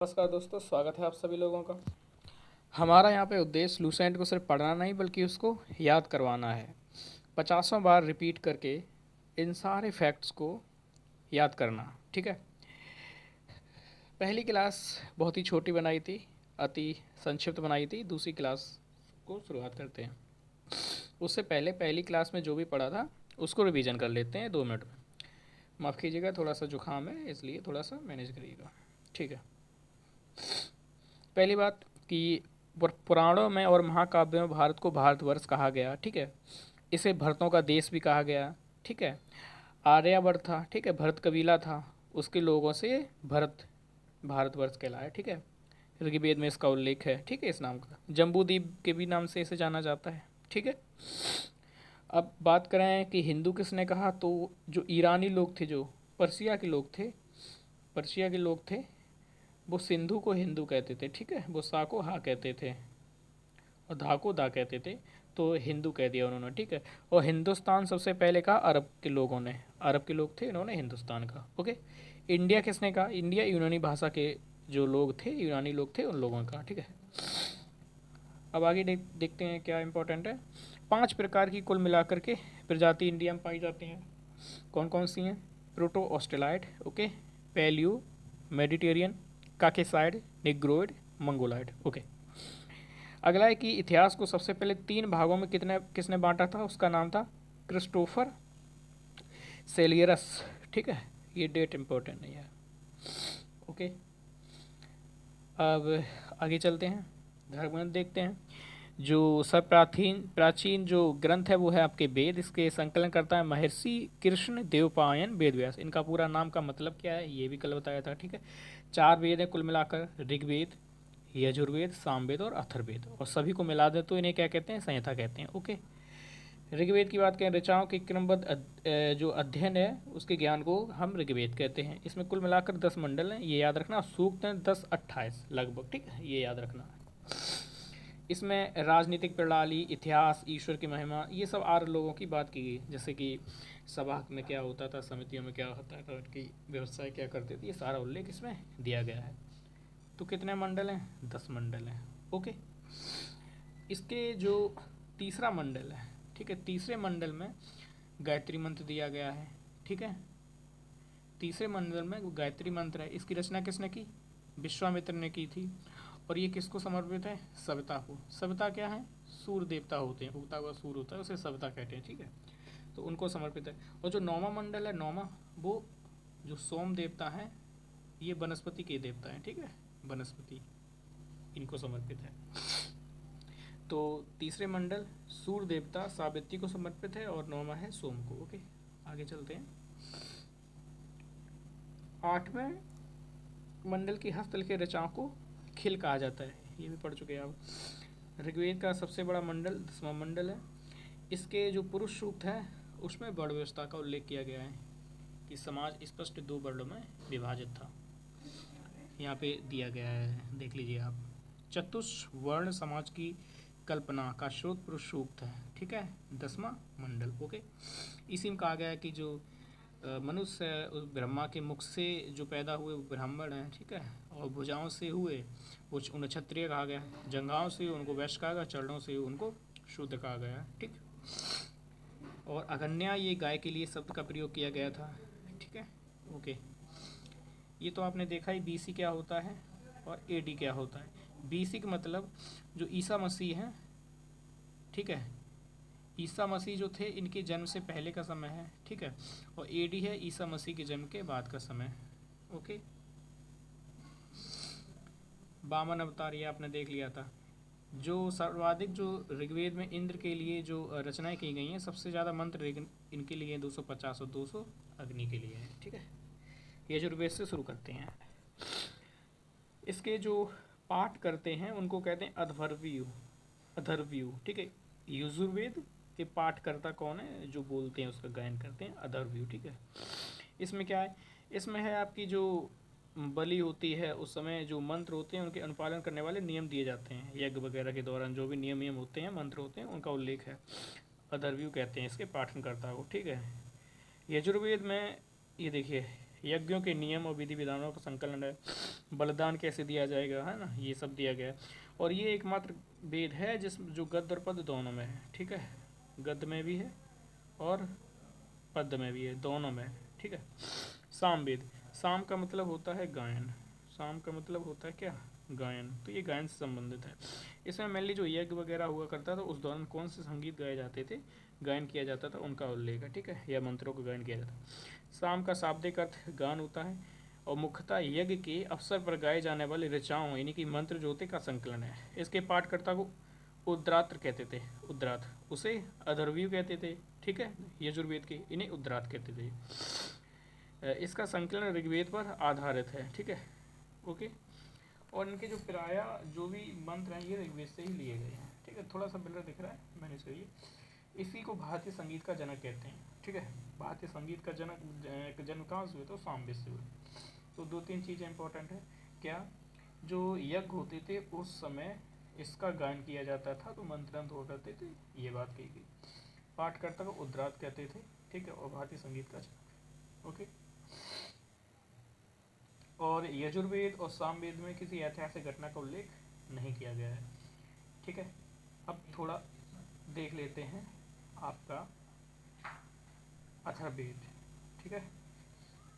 नमस्कार दोस्तों, स्वागत है आप सभी लोगों का। हमारा यहाँ पे उद्देश्य लूसेंट को सिर्फ पढ़ना नहीं बल्कि उसको याद करवाना है। 50वां बार रिपीट करके इन सारे फैक्ट्स को याद करना, ठीक है। पहली क्लास बहुत ही छोटी बनाई थी, अति संक्षिप्त बनाई थी। दूसरी क्लास को शुरुआत करते हैं। उससे पहले पहली क्लास में जो भी पढ़ा था उसको रिवीजन कर लेते हैं 2 मिनट में। माफ़ कीजिएगा, थोड़ा सा जुकाम है इसलिए थोड़ा सा मैनेज करिएगा, ठीक है। पहली बात कि पुराणों में और महाकाव्यों में भारत को भारतवर्ष कहा गया, ठीक है। इसे भरतों का देश भी कहा गया, ठीक है। आर्यवर्त था, ठीक है, भरत कबीला था, उसके लोगों से भरत भारतवर्ष कहलाया, ठीक है। ऋग्वेद में इसका उल्लेख है, ठीक है, इस नाम का। जम्बूद्वीप के भी नाम से इसे जाना जाता है, ठीक है। अब बात करें कि हिंदू किसने कहा, तो जो ईरानी लोग थे, जो पर्सिया के लोग थे, पर्शिया के लोग थे, वो सिंधु को हिंदू कहते थे, ठीक है। वो सा को हा कहते थे और धा को दा कहते थे, तो हिंदू कह दिया उन्होंने, ठीक है। और हिंदुस्तान सबसे पहले कहा अरब के लोगों ने, अरब के लोग थे, इन्होंने हिंदुस्तान कहा, ओके। इंडिया किसने कहा, इंडिया यूनानी भाषा के जो लोग थे, यूनानी लोग थे, उन लोगों का, ठीक है। अब आगे देखते हैं क्या इंपॉर्टेंट है। 5 प्रकार की कुल मिलाकर के प्रजाति इंडिया में पाई जाती हैं। कौन कौन सी हैं? Proto australoid, okay, paleo, Mediterranean, caucasoid, negroid, mongoloid, okay. अगला है कि इतिहास को सबसे पहले 3 भागों में किसने बांटा था, उसका नाम था क्रिस्टोफर सेलियरस, ठीक है। ये डेट इंपॉर्टेंट नहीं है, ओके। अब आगे चलते हैं, धर्म ग्रंथ देखते हैं। जो सब प्राचीन जो ग्रंथ है वो है आपके वेद। इसके संकलन करता है महर्षि कृष्ण देवपायन वेदव्यास। इनका पूरा नाम का मतलब क्या है ये भी कल बताया था, ठीक है। 4 वेद है कुल मिलाकर, ऋग्वेद, यजुर्वेद, सामवेद और अथर्ववेद, और सभी को मिला दे तो इन्हें क्या कहते हैं, संहिता कहते हैं, ओके। ऋग्वेद की बात करें, ऋचाओं के क्रमबद्ध जो अध्ययन है उसके ज्ञान को हम ऋग्वेद कहते हैं। इसमें कुल मिलाकर 10 मंडल हैं, ये याद रखना। सूक्त हैं 10-28 लगभग, ठीक है, ये याद रखना। इसमें राजनीतिक प्रणाली, इतिहास, ईश्वर की महिमा, ये सब 8 लोगों की बात की गई, जैसे कि सभा में क्या होता था, समितियों में क्या होता था, उनकी व्यवस्थाएं क्या करती थी, ये सारा उल्लेख इसमें दिया गया है। तो कितने मंडल हैं? 10 मंडल हैं, ओके। इसके जो तीसरा मंडल है, ठीक है, तीसरे मंडल में गायत्री मंत्र दिया गया है, ठीक है। तीसरे मंडल में गायत्री मंत्र है। इसकी रचना किसने की? विश्वामित्र ने की थी। और ये किसको समर्पित है? सविता को। सविता क्या है? सूर्य देवता होते हैं, उगता हुआ सूर्य होता है, उसे सविता कहते हैं, ठीक है। तो उनको समर्पित है। और जो 9वां मंडल है, 9वां, वो जो सोम देवता है, ये वनस्पति के देवता हैं, ठीक है, वनस्पति, इनको समर्पित है। तो तीसरे मंडल सूर्य देवता सावित्री को समर्पित है और 9वां है सोम को, ओके। आगे चलते हैं। 8वें मंडल की हस्तलिखित रचनाओं को खिल कहा जाता है, ये भी पढ़ चुके हैं आप। ऋग्वेद का सबसे बड़ा मंडल 10वां मंडल है। इसके जो पुरुष सूक्त है उसमें वर्ण व्यवस्था का उल्लेख किया गया है कि समाज स्पष्ट 2 वर्णों में विभाजित था। यहाँ पे दिया गया है, देख लीजिए आप। चतुष्वर्ण समाज की कल्पना का स्रोत पुरुष सूक्त है, ठीक है, 10वां मंडल, ओके। इसी में कहा गया है कि जो मनुष्य है उस ब्रह्मा के मुख से जो पैदा हुए वो ब्राह्मण हैं, ठीक है। और भुजाओं से हुए वो उन्हें क्षत्रिय कहा गया, जंघाओं से उनको वैश्य कहा गया, चरणों से उनको शूद्र कहा गया, ठीक। और अगन्या ये गाय के लिए शब्द का प्रयोग किया गया था, ठीक है, ओके। ये तो आपने देखा ही बीसी क्या होता है और एडी क्या होता है। बीसी का मतलब जो ईसा मसीह है, ठीक है, ईसा मसीह जो थे इनके जन्म से पहले का समय है, ठीक है। और एडी है ईसा मसीह के जन्म के बाद का समय, ओके। वामन अवतार ये आपने देख लिया था। जो सर्वाधिक जो ऋग्वेद में इंद्र के लिए जो रचनाएं की गई हैं, सबसे ज़्यादा मंत्र इनके लिए 250 और 200 अग्नि के लिए है, ठीक है। यजुर्वेद से शुरू करते हैं। इसके जो पाठ करते हैं उनको कहते हैं अधर्व्यू, अधर्व्यू, ठीक है। यजुर्वेद के पाठकर्ता कौन है? जो बोलते हैं उसका गायन करते हैं, अधर्व्यू, ठीक है। इसमें क्या है? इसमें है आपकी जो बलि होती है उस समय जो मंत्र होते हैं उनके अनुपालन करने वाले नियम दिए जाते हैं। यज्ञ वगैरह के दौरान जो भी नियम होते हैं, मंत्र होते हैं, उनका उल्लेख है। अधर्व्यू कहते हैं इसके पाठनकर्ता को, ठीक है। यजुर्वेद में ये देखिए यज्ञों के नियम और विधि विधानों का संकलन है। बलिदान कैसे दिया जाएगा, है ना, ये सब दिया गया है। और ये एकमात्र वेद है जिस जो गद्य और पद्य दोनों में है, ठीक है, गद्य में भी है और पद्य में भी है, दोनों में है, ठीक है। सामवेद, साम का मतलब होता है गायन, साम का मतलब होता है क्या, गायन, तो ये गायन से संबंधित है। इसमें मेनली जो यज्ञ वगैरह हुआ करता था उस दौरान कौन से संगीत गाए जाते थे, गायन किया जाता था, उनका उल्लेख है, ठीक है, या मंत्रों का गायन किया जाता है। साम का शाब्दिक अर्थ गान होता है और मुख्यतः यज्ञ के अवसर पर गाए जाने वाले ऋचाओं यानी कि मंत्र ज्योति का संकलन है। इसके पाठकर्ता को उद्रात्र कहते थे, उद्रात, उसे अधर्व्यू कहते थे, ठीक है, यजुर्वेद के, इन्हें उद्रात कहते थे। इसका संकलन ऋग्वेद पर आधारित है, ठीक है, ओके। और इनके जो प्राय जो भी मंत्र हैं ये ऋग्वेद से ही लिए गए हैं, ठीक है। थोड़ा सा बिलर दिख रहा है, मैनेज करिए। इसी को भारतीय संगीत का जनक कहते हैं, ठीक है। भारतीय संगीत का जन्म कहाँ से हुए, तो सामवेद से हुए। तो दो तीन चीज़ें इंपॉर्टेंट है, क्या, जो यज्ञ होते थे उस समय इसका गायन किया जाता था तो मंत्रंत हुआ करते थे, ये बात कही गई। पाठकर्ता को उद्रात कहते थे, ठीक है, और भारतीय संगीत का जनक, ओके। और यजुर्वेद और सामवेद में किसी ऐतिहासिक घटना का उल्लेख नहीं किया गया है, ठीक है। अब थोड़ा देख लेते हैं आपका अथर्ववेद, ठीक है।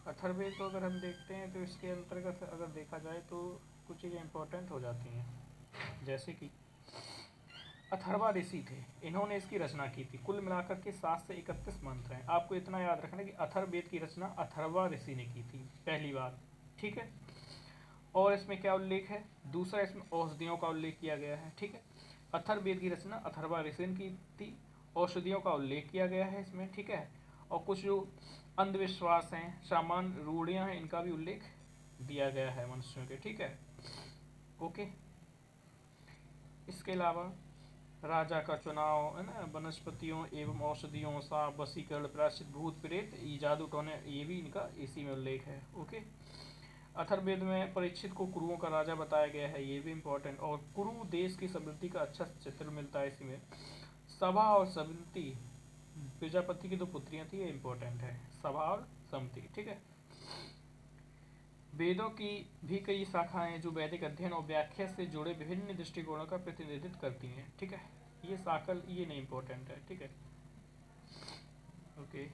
अथर्ववेद को अगर हम देखते हैं तो इसके अंतर्गत अगर देखा जाए तो कुछ चीज़ें इंपॉर्टेंट हो जाती हैं, जैसे कि अथर्वा ऋषि थे, इन्होंने इसकी रचना की थी। कुल मिलाकर के 7 से 31 मंत्र हैं। आपको इतना याद रखना कि अथर्ववेद की रचना अथर्वा ऋषि ने की थी पहली बार, ठीक है। और इसमें क्या उल्लेख है, दूसरा इसमें औषधियों का उल्लेख किया गया है, ठीक है। अथर्ववेद की रचना अथर्वा ऋषि ने की थी, औषधियों का उल्लेख किया गया है इसमें, ठीक है। और कुछ जो अंधविश्वास हैं, सामान्य रूढ़ियाँ हैं, इनका भी उल्लेख दिया गया है मनुष्यों के, ठीक है, ओके। इसके अलावा राजा का चुनाव, है ना, वनस्पतियों एवं औषधियों, साप, वशीकरण, प्रायश्चित, भूत प्रेत, ये जादू टोने, ये भी इनका इसी में उल्लेख है, ओके। अथर्ववेद में परीक्षित को कुरुओं का राजा बताया गया है, ये भी इंपॉर्टेंट। और कुरु देश की समृद्धि का अच्छा चित्र मिलता है इसी में। सभा और समृद्धि, प्रजापति की दो पुत्रियां थी, ये इंपॉर्टेंट है, सभा और समृद्धि, ठीक है। वेदों की भी कई शाखाएं हैं जो वैदिक अध्ययन और व्याख्या से जुड़े विभिन्न दृष्टिकोणों का प्रतिनिधित्व करती हैं, ठीक है। ये शाखल ये नहीं इंपॉर्टेंट है, ठीक है, ओके।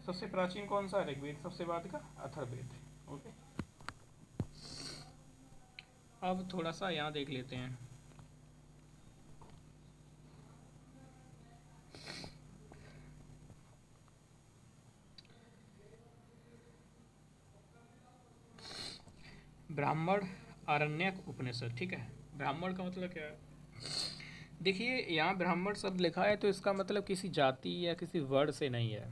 सबसे प्राचीन कौन सा, ऋग्वेद, सबसे बाद का अथर्ववेद, ओके। अब थोड़ा सा यहाँ देख लेते हैं। ब्राह्मण, आरण्यक, उपनिषद, ठीक है। ब्राह्मण का मतलब क्या है, देखिए यहाँ ब्राह्मण शब्द लिखा है तो इसका मतलब किसी जाति या किसी वर्ण से नहीं है।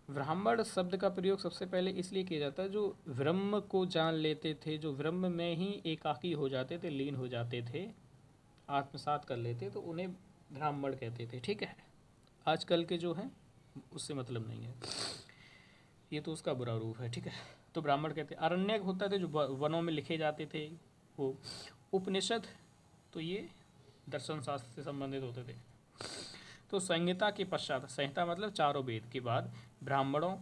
ब्राह्मण शब्द का प्रयोग सबसे पहले इसलिए किया जाता है जो ब्रह्म को जान लेते थे, जो ब्रह्म में ही एकाकी हो जाते थे, लीन हो जाते थे, आत्मसात कर लेते, तो उन्हें ब्राह्मण कहते थे, ठीक है। आजकल के जो हैं उससे मतलब नहीं है, ये तो उसका बुरा रूप है, ठीक है। तो ब्राह्मण कहते हैं। अरण्यक होता थे जो वनों में लिखे जाते थे वो। उपनिषद तो ये दर्शन शास्त्र से संबंधित होते थे। तो संहिता के पश्चात, संहिता मतलब चारों वेद के बाद ब्राह्मणों,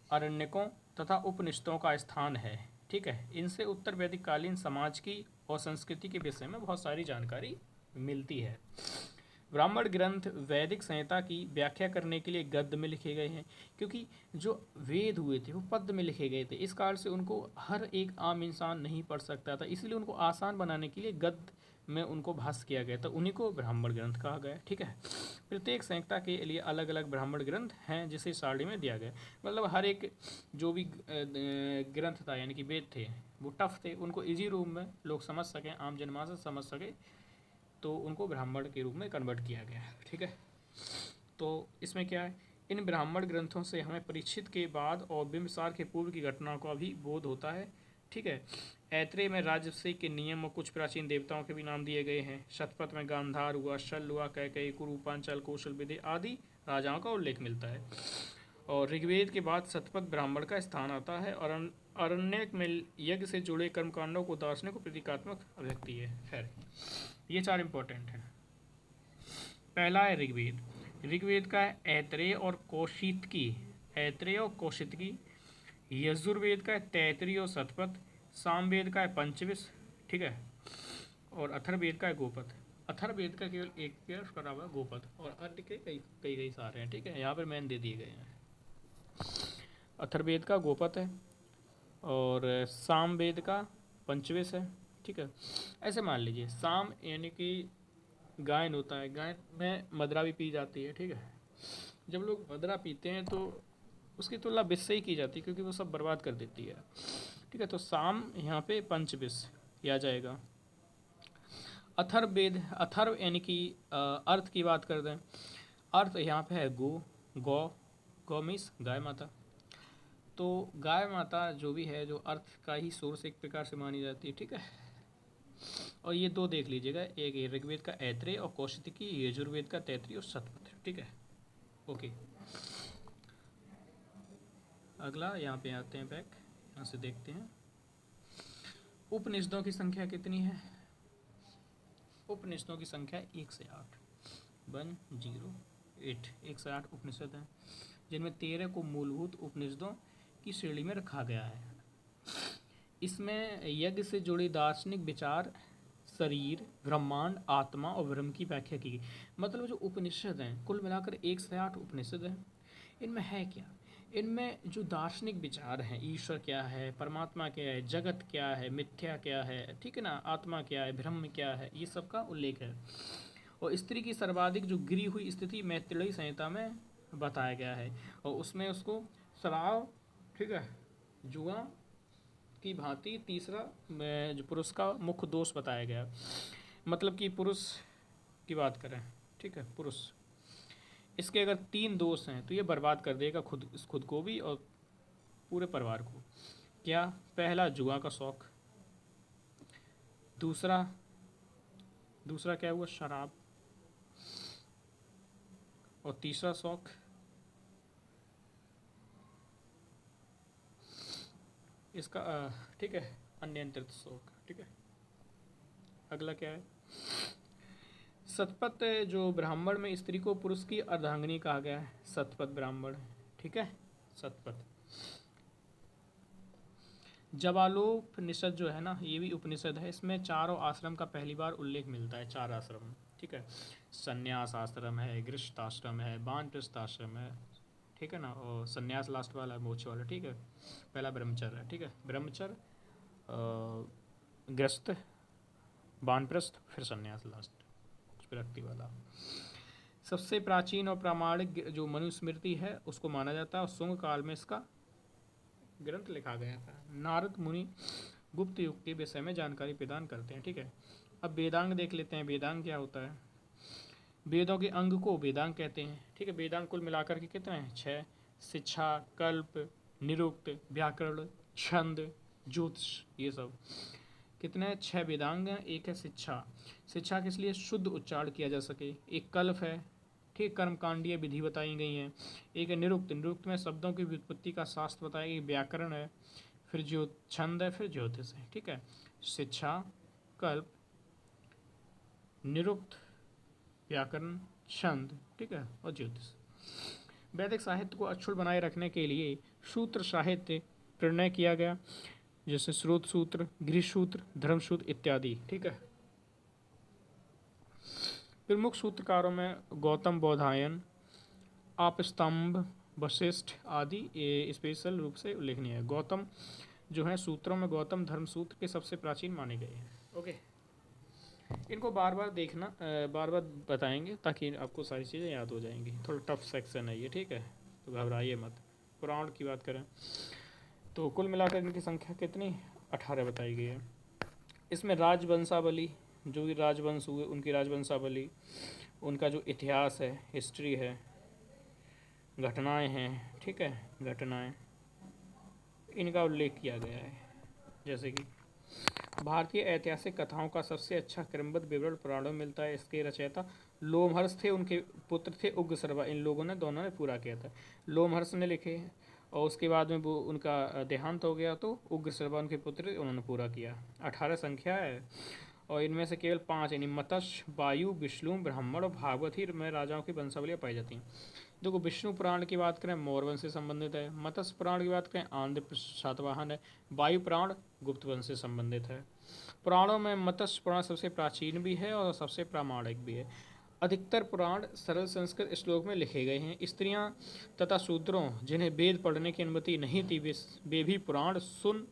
अरण्यकों तथा उपनिषदों का स्थान है, ठीक है। इनसे उत्तर वैदिक कालीन समाज की और संस्कृति के विषय में बहुत सारी जानकारी मिलती है। ब्राह्मण ग्रंथ वैदिक संहिता की व्याख्या करने के लिए गद्य में लिखे गए हैं, क्योंकि जो वेद हुए थे वो पद्य में लिखे गए थे, इस कारण से उनको हर एक आम इंसान नहीं पढ़ सकता था, इसलिए उनको आसान बनाने के लिए गद्य में उनको भाष्य किया गया था, उन्हीं को ब्राह्मण ग्रंथ कहा गया, ठीक है। प्रत्येक संहिता के लिए अलग अलग ब्राह्मण ग्रंथ हैं जिसे सारणी में दिया गया, मतलब हर एक जो भी ग्रंथ था यानी कि वेद थे वो टफ थे, उनको इजी रूप में लोग समझ सकें, आम जनमानस समझ सके, तो उनको ब्राह्मण के रूप में कन्वर्ट किया गया, ठीक है। तो इसमें क्या है, इन ब्राह्मण ग्रंथों से हमें परीक्षित के बाद और बिंबिसार के पूर्व की घटनाओं का भी बोध होता है, ठीक है। ऐत्रेय में राजस्व के नियम और कुछ प्राचीन देवताओं के भी नाम दिए गए हैं। शतपथ में गांधार हुआ, शल हुआ, कैकेयी, कुरु, पांचाल, कौशल, विदे आदि राजाओं का उल्लेख मिलता है। और ऋग्वेद के बाद शतपथ ब्राह्मण का स्थान आता है और अरण्यक में यज्ञ से जुड़े कर्मकांडों को दार्शनिक को प्रतीकात्मक अभिव्यक्ति है। खैर ये चार इंपॉर्टेंट हैं। पहला है ऋग्वेद। ऋग्वेद का है ऐत्रेय और कौशितकी, ऐत्रेय और कौशिकी। यजुर्वेद का है तैतरीय और शतपथ। सामवेद का है पंचविश, ठीक है, और अथर्ववेद का है गोपथ। अथर्ववेद का केवल एक पेयर करा हुआ है गोपथ, और अन्य के कई कई कई सारे हैं, ठीक है, यहाँ पर मैंने दे दिए गए हैं। अथर्ववेद का गोपथ है और सामवेद का पंचविश है, ठीक है। ऐसे मान लीजिए साम यानी कि गायन होता है, गायन में मदरा भी पी जाती है, ठीक है। जब लोग मदरा पीते हैं तो उसकी तुलना विष से ही की जाती है, क्योंकि वो सब बर्बाद कर देती है, ठीक है। तो साम यहाँ पे पंचविश किया जाएगा। अथर्ववेद, अथर्व यानी कि अर्थ की बात कर दें, अर्थ यहाँ पे है गो, गौ, गौ मीन्स गाय माता। तो गाय माता जो भी है, जो अर्थ का ही सोर्स एक प्रकार से मानी जाती है, ठीक है। और ये दो देख लीजिएगा, एक ऋग्वेद का ऐत्रेय और कौशिकी, यजुर्वेद का तैतरीय और शतपथ, ठीक है। ओके, अगला यहाँ पे आते हैं बैक, यहाँ से देखते हैं उपनिषदों की संख्या कितनी है। उपनिषदों की संख्या 1 से 8, 108, 1 से 8 उपनिषद हैं, जिनमें 13 को मूलभूत उपनिषदों की श्रेणी में रखा गया है। इसमें यज्ञ से जुड़ी दार्शनिक विचार, शरीर, ब्रह्मांड, आत्मा और ब्रह्म की व्याख्या की गई। मतलब जो उपनिषद हैं कुल मिलाकर 1 से 8 उपनिषद हैं। इनमें है क्या, इनमें जो दार्शनिक विचार हैं, ईश्वर क्या है, परमात्मा क्या है, जगत क्या है, मिथ्या क्या है, ठीक है ना, आत्मा क्या है, ब्रह्म क्या है, ये सब का उल्लेख है। और स्त्री की सर्वाधिक जो गिरी हुई स्थिति मैत्रेयी संहिता में बताया गया है, और उसमें उसको शराब, ठीक है, जुआ की भांति तीसरा जो पुरुष का मुख्य दोष बताया गया। मतलब कि पुरुष की बात करें, ठीक है, पुरुष, इसके अगर 3 दोष हैं तो ये बर्बाद कर देगा खुद को भी और पूरे परिवार को। क्या? पहला जुआ का शौक, दूसरा क्या हुआ, शराब, और तीसरा शौक इसका ठीक है, अनियंत्रित शौक, ठीक है। अगला क्या है, सतपथ, जो ब्राह्मण में स्त्री को पुरुष की अर्धांगिनी कहा गया है, सतपथ ब्राह्मण, ठीक है, सतपथ। जवालोपनिषद जो है ना, ये भी उपनिषद है, इसमें चारों आश्रम का पहली बार उल्लेख मिलता है, 4 आश्रम, ठीक है। संन्यास आश्रम है, गृहस्थाश्रम है, वानप्रस्थाश्रम है, ठीक है ना, और संन्यास लास्ट वाला है, मोक्ष वाला, ठीक है। पहला ब्रह्मचर्य है, ठीक है, ब्रह्मचर्य, गृहस्थ, वानप्रस्थ, फिर संन्यास लास्ट विरक्ति वाला। सबसे प्राचीन और प्रामाणिक जो मनुस्मृति है उसको माना जाता है, और शुंग काल में इसका ग्रंथ लिखा गया था। नारद मुनि गुप्त युग के विषय में जानकारी प्रदान करते हैं, ठीक है। अब वेदांग देख लेते हैं, वेदांग क्या होता है। वेदों के अंग को वेदांग कहते हैं, ठीक है। वेदांग कुल मिलाकर के कितने हैं, 6। शिक्षा, कल्प, निरुक्त, व्याकरण, छंद, ज्योतिष, ये सब कितने, 6 वेदांग हैं। एक है शिक्षा, शिक्षा किस लिए, शुद्ध उच्चारण किया जा सके। एक कल्प है, ठीक, कर्मकांडीय विधि बताई गई हैं। एक है निरुक्त, निरुक्त में शब्दों की व्युत्पत्ति का शास्त्र बताया गया, व्याकरण है। फिर छंद है, फिर ज्योतिष है, ठीक है। शिक्षा, कल्प, निरुक्त, व्याकरण, छंद, ठीक है, और ज्योतिष। वैदिक साहित्य को अक्षुण बनाए रखने के लिए सूत्र साहित्य निर्णय किया गया, जैसे स्रोत सूत्र, गृह सूत्र, धर्म सूत्र इत्यादि, ठीक है। प्रमुख सूत्रकारों में गौतम बोधायन, आपस्तंभ, वशिष्ठ आदि ये स्पेशल रूप से उल्लेखनीय है। गौतम जो है सूत्रों में गौतम धर्म सूत्र के सबसे प्राचीन माने गए हैं। ओके, इनको बार बार देखना, बार बार बताएंगे ताकि आपको सारी चीज़ें याद हो जाएंगी। थोड़ा टफ सेक्शन है ये, ठीक है, तो घबराइए मत। पुराण की बात करें तो कुल मिलाकर इनकी संख्या कितनी, 18 बताई गई है। इसमें राजवंशावली, जो भी राजवंश हुए उनकी राजवंशावली, उनका जो इतिहास है, हिस्ट्री है, घटनाएं हैं, ठीक है, घटनाएं, इनका उल्लेख किया गया है। जैसे कि भारतीय ऐतिहासिक कथाओं का सबसे अच्छा क्रमबद्ध विवरण पुराणों में मिलता है। इसके रचयिता लोमहर्ष थे, उनके पुत्र थे उग्रश्रवा। इन लोगों ने, दोनों ने पूरा किया था। लोमहर्ष ने लिखे हैं और उसके बाद में वो उनका देहांत हो गया, तो उग्रश्रवा उनके पुत्र, उन्होंने पूरा किया। 18 संख्या है और इनमें से केवल 5 यानी मत्स्य, वायु, विष्णु, ब्राह्मण और भागवत ही में राजाओं की वंशावलियाँ पाई जाती हैं। देखो, विष्णु पुराण की बात करें मौर्य वंश से संबंधित है, मत्स्य पुराण की बात करें आंध्र सातवाहन है, वायु पुराण गुप्त वंश से संबंधित है। पुराणों में मत्स्य पुराण सबसे प्राचीन भी है और सबसे प्रामाणिक भी है। अधिकतर पुराण सरल संस्कृत श्लोक में लिखे गए हैं। स्त्रियां तथा शूद्रों जिन्हें वेद पढ़ने की अनुमति नहीं थी वे भी पुराण सुन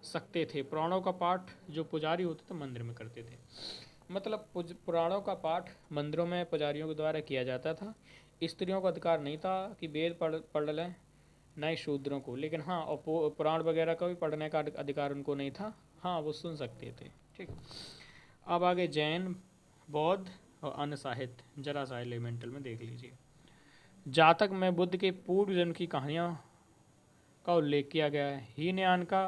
सकते थे। पुराणों का पाठ जो पुजारी होते थे मंदिर में करते थे। मतलब पुराणों का पाठ मंदिरों में पुजारियों के द्वारा किया जाता था। स्त्रियों को अधिकार नहीं था कि वेद पढ़ लें, न ही शूद्रों को। लेकिन हाँ, और पुराण वगैरह का भी पढ़ने का अधिकार उनको नहीं था। हाँ, वो सुन सकते थे। ठीक। अब आगे जैन, बौद्ध और अन्य साहित्य जरा सा एलिमेंटल में देख लीजिए। जातक में बुद्ध के पूर्व जन्म की कहानियाँ का उल्लेख किया गया है। हीनयान का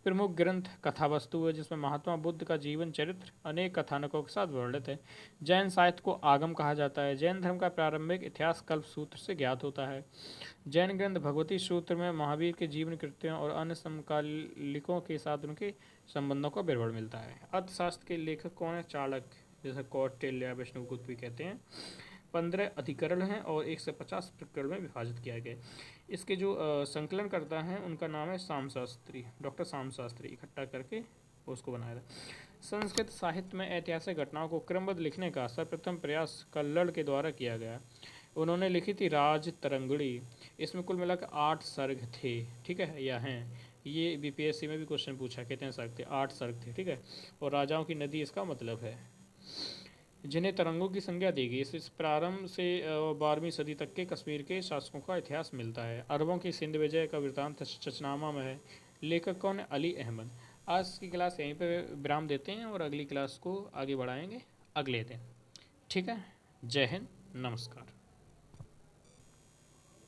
प्रमुख ग्रंथ कथावस्तु है, जिसमें महात्मा बुद्ध का जीवन चरित्र अनेक कथानकों के साथ वर्णित है। जैन साहित्य को आगम कहा जाता है। जैन धर्म का प्रारंभिक इतिहास कल्प सूत्र से ज्ञात होता है। जैन ग्रंथ भगवती सूत्र में महावीर के जीवन कृत्यों और अन्य समकालिकों के साथ उनके संबंधों का विवरण मिलता है। अर्थशास्त्र के लेखक कौन है? चाणक्य, जैसे कौटिल्य, विष्णुगुप्त भी कहते हैं। 15 अधिकरण हैं और 150 प्रकरण में विभाजित किया गया। इसके जो संकलन करता है उनका नाम है शास्त्री, डॉक्टर शाम शास्त्री। इकट्ठा करके उसको बनाया था। संस्कृत साहित्य में ऐतिहासिक घटनाओं को क्रमबद्ध लिखने का सर्वप्रथम प्रयास कल्लड़ के द्वारा किया गया। उन्होंने लिखी थी राज तरंगड़ी। इसमें कुल मिलाकर 8 सर्ग थे। ठीक है, या हैं। ये बीपीएससी में भी क्वेश्चन पूछा, कितने सर्ग थे? 8 सर्ग थे। ठीक है, और राजाओं की नदी इसका मतलब है, जिन्हें तरंगों की संज्ञा दी गई। इस प्रारंभ से 12वीं सदी तक के कश्मीर के शासकों का इतिहास मिलता है। अरबों की सिंध विजय का वृत्तांत चचनामा में है। लेखक कौन है? अली अहमद। आज की क्लास यहीं पे विराम देते हैं और अगली क्लास को आगे बढ़ाएंगे अगले दिन। ठीक है, जय हिंद, नमस्कार।